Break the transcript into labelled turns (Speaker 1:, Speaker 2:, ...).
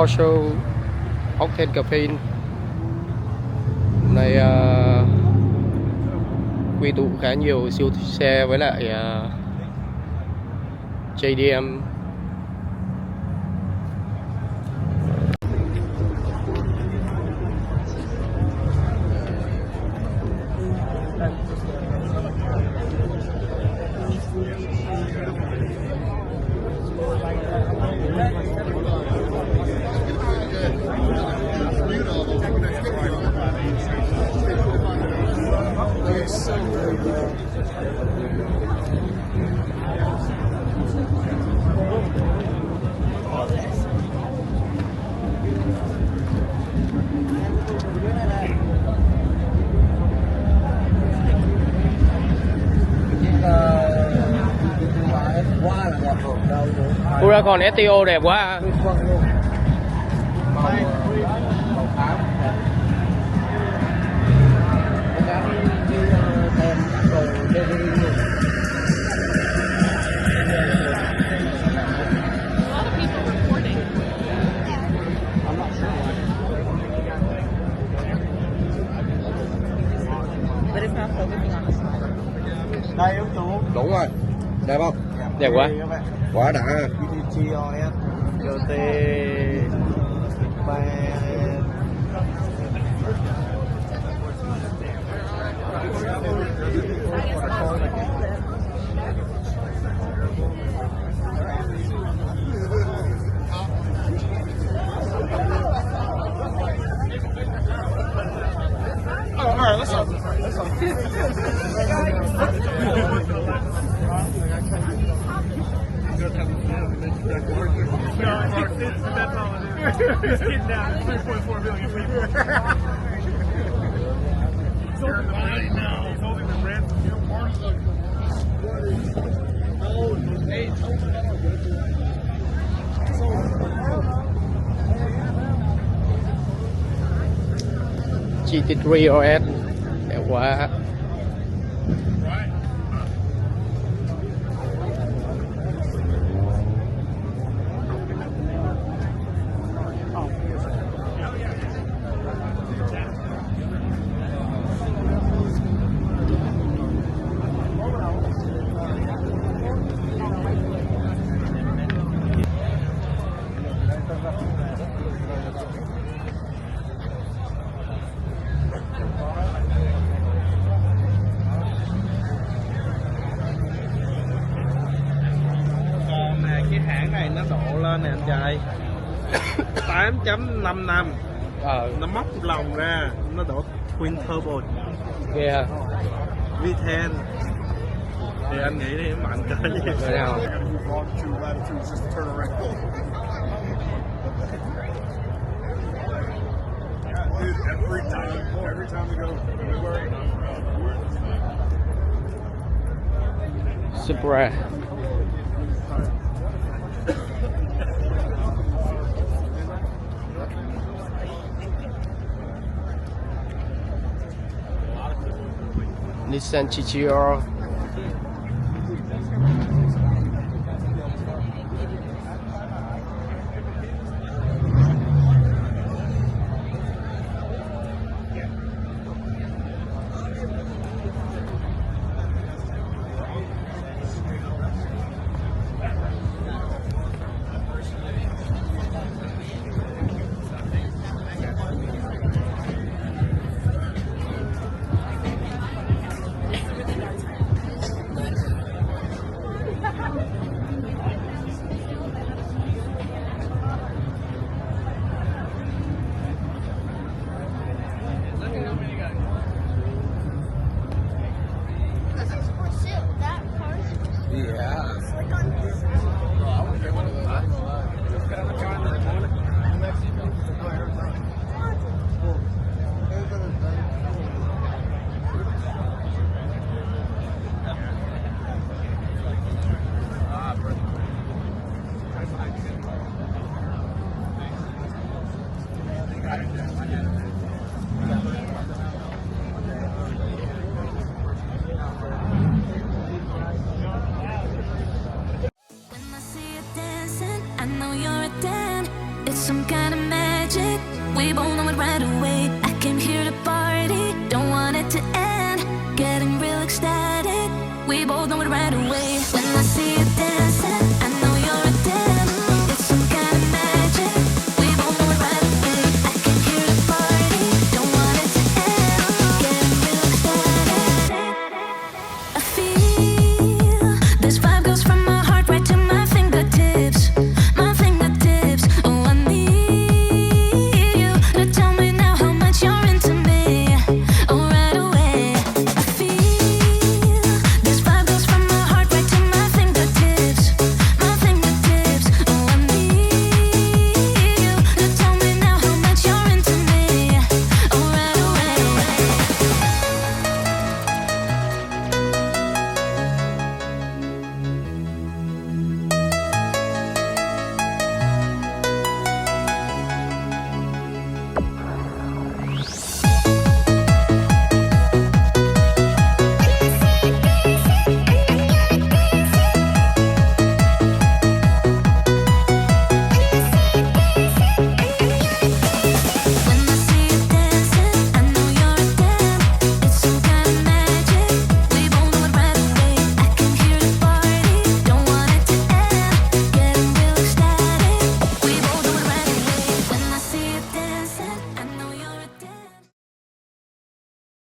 Speaker 1: show Octane Caffeine này quy tụ khá nhiều siêu xe với lại JDM. Còn STO đẹp quá.
Speaker 2: Đây ông chủ. Đúng rồi. Đẹp không?
Speaker 1: Đẹp quá.
Speaker 2: Quá đã. GT 3
Speaker 1: GT3 OS đẹp quá.
Speaker 2: hãng này nó độ lên nè anh trai 8.55 nó móc lòng ra nó đổ twin turbo
Speaker 1: Yeah.
Speaker 2: V10 thì anh nghĩ đi mạnh cỡ gì
Speaker 1: Rồi nào.
Speaker 3: Every time we go anywhere.
Speaker 1: Supra. Nissan GTR.
Speaker 4: I know you're a dancer. We both know it right away. When I see you dancing, I know you're a damn. It's some kind of magic. We both know it right away. I can hear the party, don't want it to end. Getting real excited. I feel